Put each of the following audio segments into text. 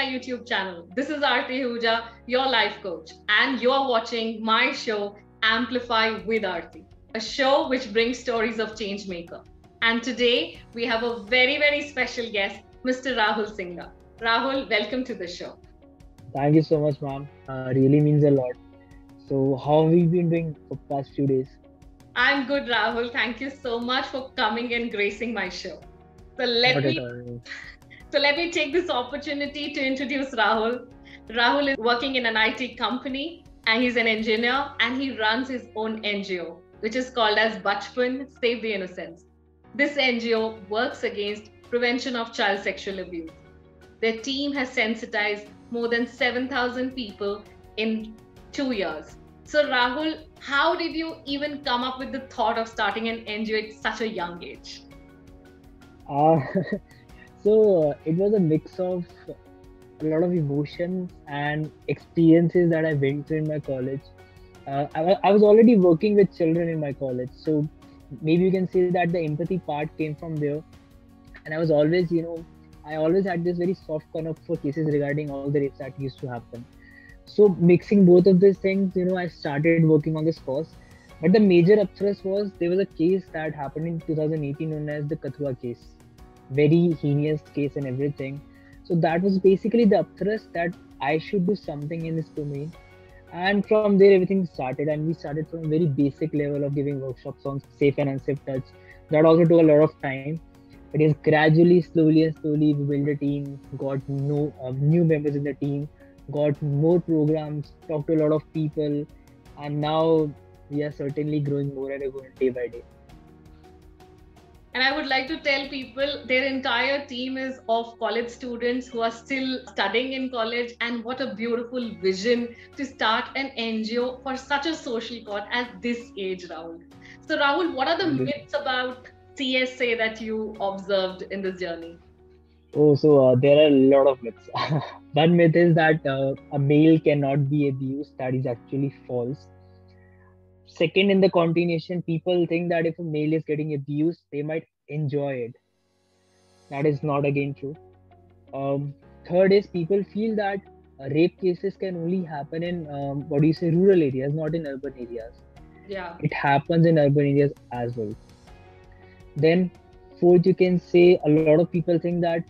my YouTube channel. This is Aarti Ahuja, your life coach, and you're watching my show, Amplify with Aarti, a show which brings stories of change maker. And today we have a very, very special guest, Mr. Rahul Singha. Rahul, welcome to the show. Thank you so much, ma'am. Really means a lot. So, how have you been doing for past few days? I'm good, Rahul. Thank you so much for coming and gracing my show. So let Not at me all. So let me take this opportunity to introduce Rahul. Rahul is working in an IT company and he's an engineer and he runs his own NGO, which is called as Bachpan Save the Innocents. This NGO works against prevention of child sexual abuse. Their team has sensitized more than 7,000 people in 2 years. So Rahul, how did you even come up with the thought of starting an NGO at such a young age? Uh, it was a mix of a lot of emotions and experiences that I went through in my college. I was already working with children in my college, so maybe you can say that the empathy part came from there. And I was always, I always had this very soft corner for cases regarding all the rapes that used to happen. So mixing both of these things, I started working on this cause. But the major upthrust was there was a case that happened in 2018 known as the Kathua case. Very heinous case and everything. So that was basically the upthrust that I should do something in this domain. And from there everything started, and we started from a very basic level of giving workshops on safe and unsafe touch. That also took a lot of time. But yes, gradually, slowly and slowly, we built a team, got new members in the team, got more programs, talked to a lot of people, and now we are certainly growing more and more day by day. And I would like to tell people their entire team is of college students who are still studying in college. And what a beautiful vision to start an NGO for such a social cause at this age, Rahul. So, Rahul, what are the Thank you. myths about CSA that you observed in this journey? There are a lot of myths. One myth is that a male cannot be abused. That is actually false. Second, in the continuation, people think that if a male is getting abused, they might enjoy it. That is not again true. Um, Third is people feel that rape cases can only happen in what do you say, rural areas, not in urban areas. Yeah. It happens in urban areas as well. Then, fourth, you can say a lot of people think that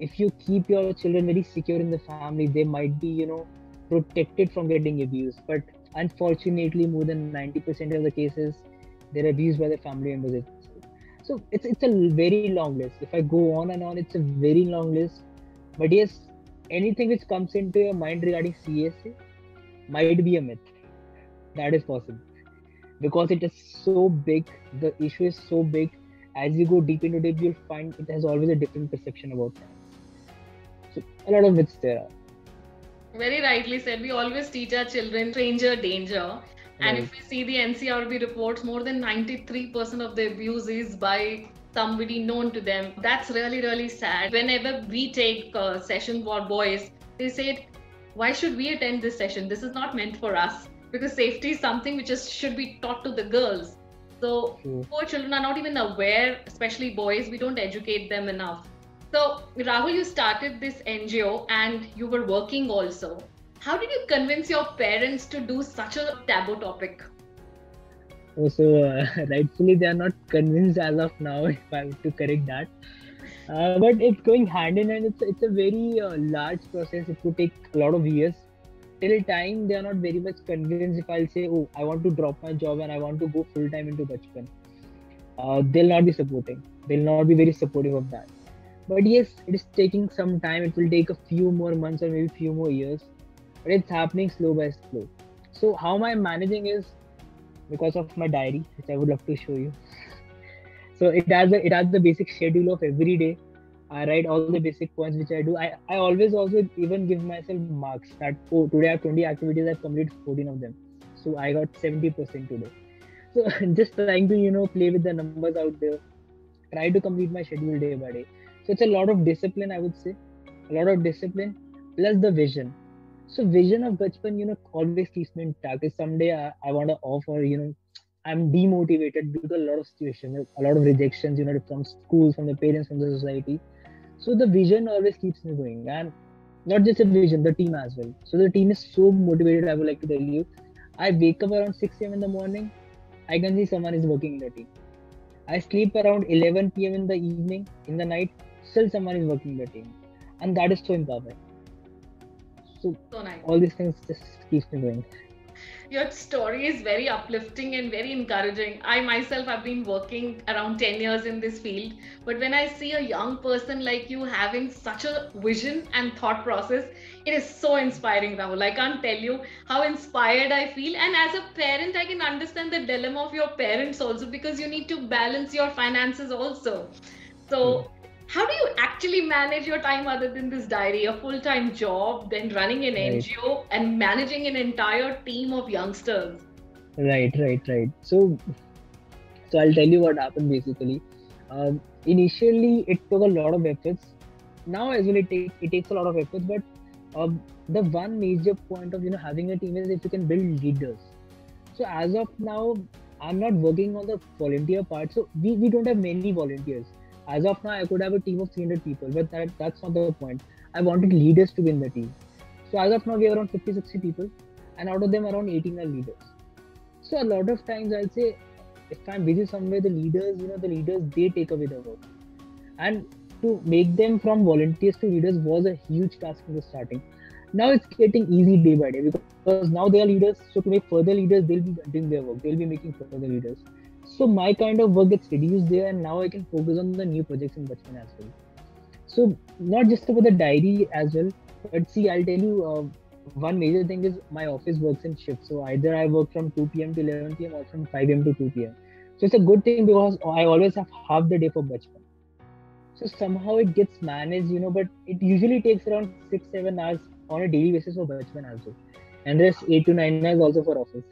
if you keep your children very secure in the family, they might be, protected from getting abused. But unfortunately, more than 90% of the cases, they're abused by their family members itself. So it's a very long list. If I go on and on, it's a very long list. But yes, anything which comes into your mind regarding CSA might be a myth. That is possible because it is so big. The issue is so big. As you go deep into it, you'll find it has always a different perception about that. So a lot of myths there are. Very rightly said. We always teach our children stranger danger. And Right. if we see the NCRB reports, more than 93% of the abuse is by somebody known to them. That's really, really sad. Whenever we take a session for boys, they say, why should we attend this session? This is not meant for us because safety is something which is, should be taught to the girls. So True. poor children are not even aware, especially boys. We don't educate them enough. So, Rahul, you started this NGO and you were working also. How did you convince your parents to do such a taboo topic? Rightfully, they are not convinced as of now, if I have to correct that. But it's going hand in hand. It's a very large process. It would take a lot of years. Till time, they are not very much convinced. If I'll say, oh, I want to drop my job and I want to go full time into Bachpan, they'll not be supporting. They'll not be very supportive of that. But yes, it is taking some time. It will take a few more months or maybe few more years. But it's happening slow by slow. So how am I managing is because of my diary, which I would love to show you. So it has the basic schedule of every day. I write all the basic points which I do. I always also even give myself marks that oh, today I have 20 activities, I've completed 14 of them. So I got 70% today. So just trying to play with the numbers out there, try to complete my schedule day by day. So it's a lot of discipline, I would say, a lot of discipline plus the vision. So vision of Bachpan, always keeps me intact. If someday I want to off or I'm demotivated due to a lot of situations, a lot of rejections, from schools, from the parents, from the society. So the vision always keeps me going. And Not just a vision, the team as well. So the team is so motivated. I would like to tell you, I wake up around 6 a.m. in the morning. I can see someone is working in the team. I sleep around 11 p.m. in the evening, in the night. Still, someone is working in the team, and that is so empowering. So So nice. all these things just keeps me going. Your story is very uplifting and very encouraging. I myself have been working around 10 years in this field, but when I see a young person like you having such a vision and thought process, it is so inspiring, Rahul. I can't tell you how inspired I feel. And as a parent, I can understand the dilemma of your parents also, because you need to balance your finances also. True. So, how do you actually manage your time other than this diary, a full-time job, then running an Right, NGO and managing an entire team of youngsters? right. So I'll tell you what happened basically. Initially, it took a lot of efforts. Now as well, it takes a lot of efforts. But the one major point of having a team is if you can build leaders. So as of now, I'm not working on the volunteer part. So we don't have many volunteers. As of now, I could have a team of 300 people, but that's not the point. I wanted leaders to be in the team. So as of now, we have around 50, 60 people, and out of them, around 18 are leaders. So a lot of times I'll say, if I'm busy somewhere, the leaders they take away the work, and to make them from volunteers to leaders was a huge task in the starting. Now it's getting easy day by day because now they are leaders. So to make further leaders, they'll be doing their work. They'll be making further leaders. So my kind of work gets reduced there, and now I can focus on the new projects in Bachman as well. So not just about the diary as well, but see, I'll tell you. One major thing is my office works in shifts. So either I work from 2 p.m. to 11 p.m. or from 5 a.m. to 2 p.m. So it's a good thing because I always have half the day for Bachman. So somehow it gets managed, but it usually takes around 6-7 hours on a daily basis for Bachman also. And there's 8 to 9 hours also for office.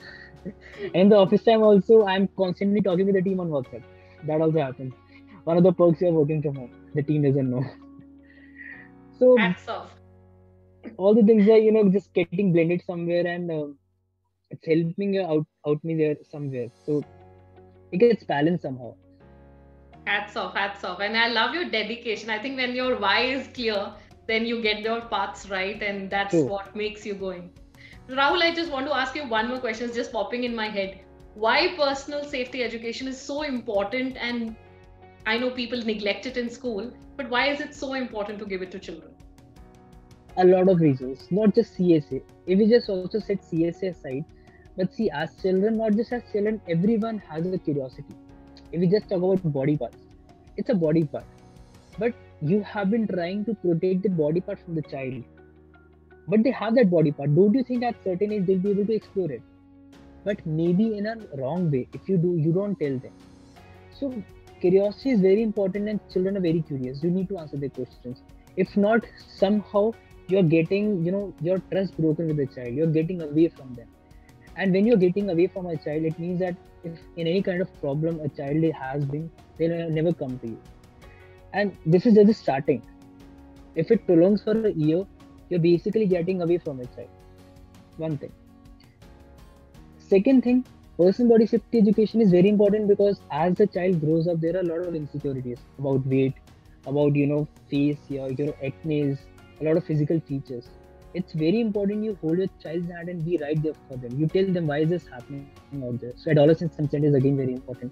And the office time also, I'm constantly talking with the team on WhatsApp. That also happens. One of the perks you're working from home. The team doesn't know. So Hats off. all the things are just getting blended somewhere, and it's helping out me there somewhere. So it gets balanced somehow. Hats off, hats off. And I love your dedication. I think when your why is clear, then you get your paths right, and that's True. what makes you going. Rahul, I just want to ask you one more question, it's just popping in my head. Why personal safety education is so important? And I know people neglect it in school, but why is it so important to give it to children? A lot of reasons, not just CSA. If we just also set CSA aside, but see, as children, not just as children, everyone has a curiosity. If we just talk about body parts, it's a body part, but you have been trying to protect the body part from the child. But they have that body part. Don't you think at certain age they'll be able to explore it? But maybe in a wrong way. If you do, you don't tell them. So curiosity is very important, and children are very curious. You need to answer their questions. If not, somehow you're getting, your trust broken with the child. You're getting away from them. And when you're getting away from a child, it means that if in any kind of problem a child has been, they'll never come to you. And this is just starting. If it prolongs for a year, you're basically getting away from a child. One thing. Second thing, personal body safety education is very important because as the child grows up, there are a lot of insecurities about weight, about face, your acne, a lot of physical features. It's very important you hold your child's hand and be right there for them. You tell them why is this happening out there. So adolescent consent is again very important.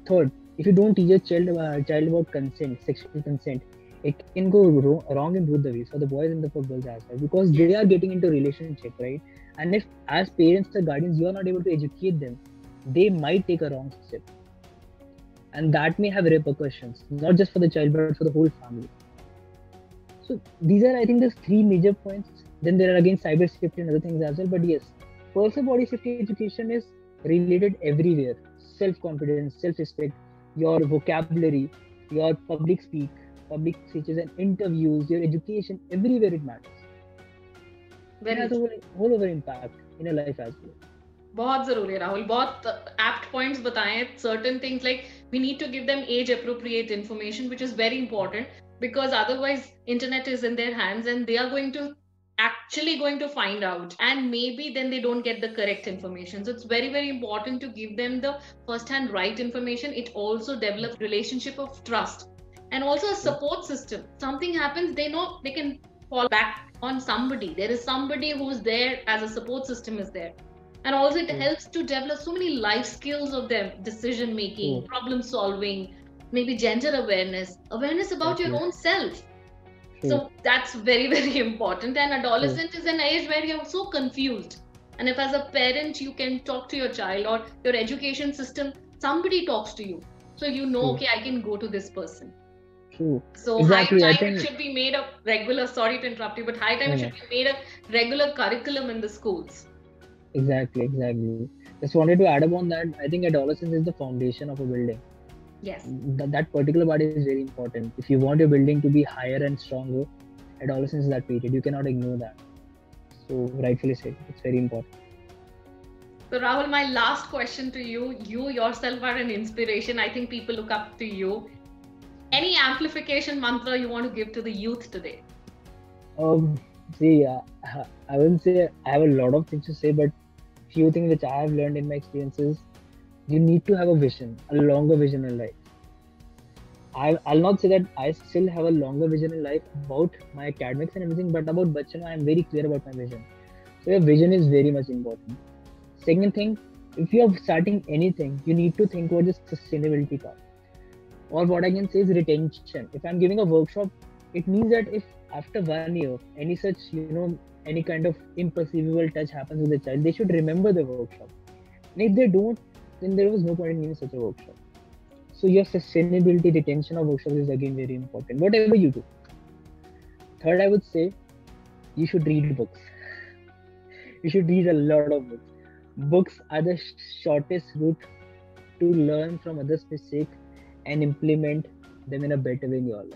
Third, if you don't teach a child about consent, sexual consent, it can go wrong in both the ways for the boys and for girls as well, because they are getting into relationship, right? And if as parents or guardians you are not able to educate them, they might take a wrong step, and that may have repercussions not just for the child but for the whole family. So these are, I think, the three major points. Then there are again cyber safety and other things as well. But yes, personal body safety education is related everywhere. Self-confidence, self-respect, your vocabulary, your public speeches and interviews, your education, everywhere it matters. It Very has a whole over impact in your life as well. बहुत जरूरी है राहुल, बहुत apt points बताए हैं. Certain things like we need to give them age appropriate information, which is very important, because otherwise internet is in their hands and they are going to find out, and maybe then they don't get the correct information. So it's very important to give them the first hand right information. It also develops relationship of trust and also a support system. Something happens, they know they can fall back on somebody. There is somebody who's there as a support system is there. And also it helps to develop so many life skills of them, decision making, problem solving, maybe gender awareness about your own self. So that's very, very important. And adolescent is an age where you're so confused. And if as a parent you can talk to your child, or your education system, somebody talks to you. So you know, okay, I can go to this person. True. So exactly. High time should be made a regular, sorry to interrupt you, but high time should be made a regular curriculum in the schools. Exactly. Just wanted to add upon that. I think adolescence is the foundation of a building. Yes. That particular part is very important. If you want your building to be higher and stronger, adolescence is that period. You cannot ignore that. So rightfully said, it's very important. So Rahul, my last question to you. You yourself are an inspiration. I think people look up to you. Any amplification mantra you want to give to the youth today? I wouldn't say I have a lot of things to say, but few things which I have learned in my experiences, you need to have a vision, a longer vision in life. I'll not say that I still have a longer vision in life about my academics and everything, but about Bachchan, I am very clear about my vision. So your vision is very much important. Second thing, if you are starting anything, you need to think about the sustainability part. Or what I can say is retention. If I'm giving a workshop, it means that if after 1 year, any such, any kind of imperceivable touch happens with the child, they should remember the workshop. And if they don't, then there was no point in giving such a workshop. So your sustainability, retention of workshops is again very important, whatever you do. Third, I would say, you should read books. You should read a lot of books. Books are the shortest route to learn from others' mistakes and implement them in a better way in your life.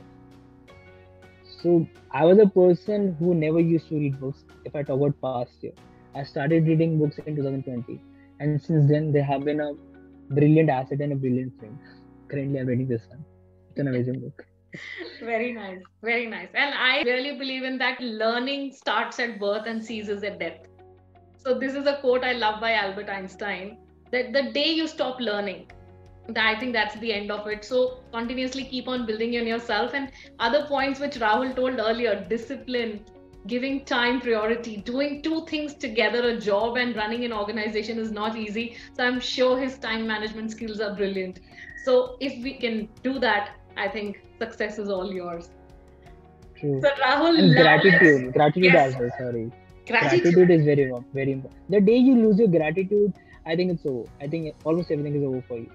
So I was a person who never used to read books. If I talk about past year, I started reading books in 2020, and since then they have been a brilliant asset and a brilliant friend. Currently, I'm reading this one. It's an amazing book. Very nice, very nice. And I really believe in that learning starts at birth and ceases at death. So this is a quote I love by Albert Einstein, that the day you stop learning, I think that's the end of it. So continuously keep on building in yourself. And other points which Rahul told earlier, discipline, giving time priority, doing two things together, a job and running an organization is not easy. So I'm sure his time management skills are brilliant. So if we can do that, I think success is all yours. True. So Rahul, and gratitude as well, sorry. Gratitude is very important. The day you lose your gratitude, I think it's over. I think almost everything is over for you.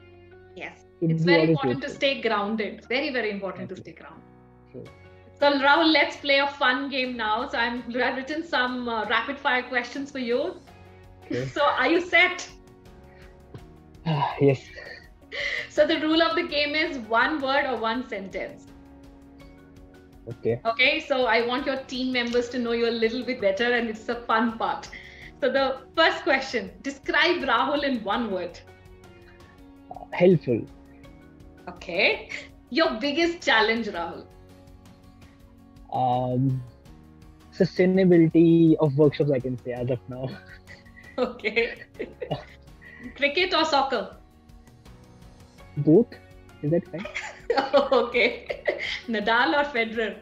Yes, it's very important to stay grounded. Very, very important to stay grounded. Sure. So Rahul, let's play a fun game now. So I've written some rapid fire questions for you. Okay. So are you set? Yes. So the rule of the game is one word or one sentence. Okay, so I want your team members to know you a little bit better, and it's the fun part. So the first question, describe Rahul in one word. Helpful. Okay. Your biggest challenge, Rahul? Sustainability of workshops, I can say, as of now. Okay. Cricket or soccer? Both. Is that fine? Okay. Nadal or Federer?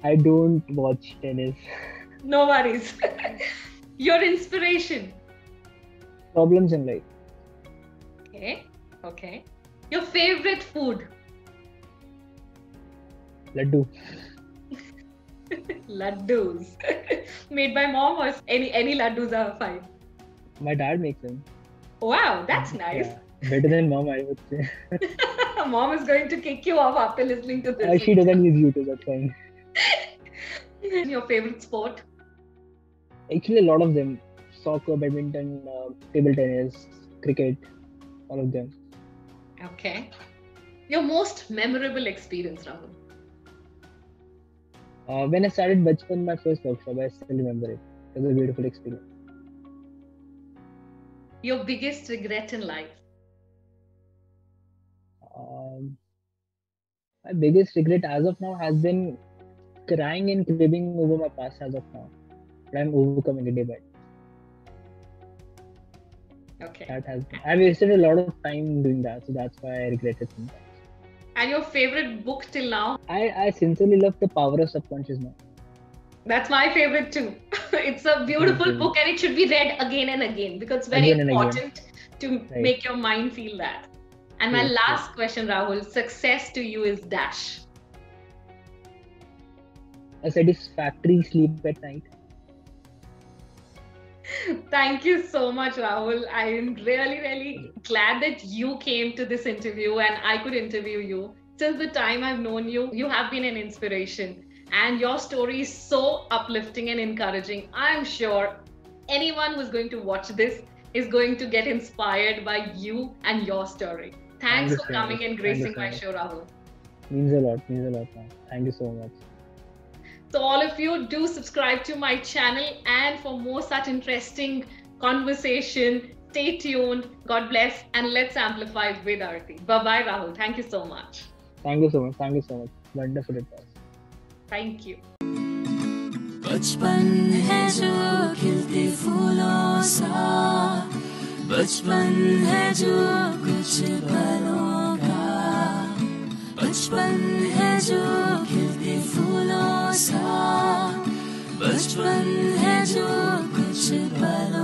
I don't watch tennis. No worries. Your inspiration? Problems in life. Okay. Your favorite food? Laddu. Laddus. Made by mom, or any laddus are fine? My dad makes them. Wow, that's nice. Yeah, better than mom, I would say. Mom is going to kick you off after listening to this. She doesn't use YouTube, that's fine. Your favorite sport? Actually, a lot of them. Soccer, badminton, table tennis, cricket, all of them. Okay. Your most memorable experience, Rahul? When I started Bachchan, my first workshop, I still remember it. It was a beautiful experience. Your biggest regret in life? My biggest regret as of now has been crying and cribbing over my past as of now. But I'm overcoming it day by day. Okay. I wasted a lot of time doing that, so that's why I regret it sometimes. And your favorite book till now? I sincerely love The Power of Subconscious Mind. That's my favorite too. It's a beautiful book and it should be read again and again because it's very important to make your mind feel that. And my last question, Rahul, success to you is dash. A satisfactory sleep at night. Thank you so much, Rahul. I am really, really glad that you came to this interview and I could interview you. Since the time I've known you, you have been an inspiration. And your story is so uplifting and encouraging. I'm sure anyone who's going to watch this is going to get inspired by you and your story. Thanks for coming and gracing my show, Rahul. Means a lot, man. Thank you so much. So all of you, do subscribe to my channel, and for more such interesting conversation, stay tuned. God bless, and let's amplify with Aarti. Bye-bye, Rahul. Thank you so much. Thank you so much. Wonderful it was. Thank you. बचपन है जो खिलते फूलों सा, बचपन है जो कुछ पलों का, बचपन है जो खिलते फूलों सा, बचपन है जो कुछ पलों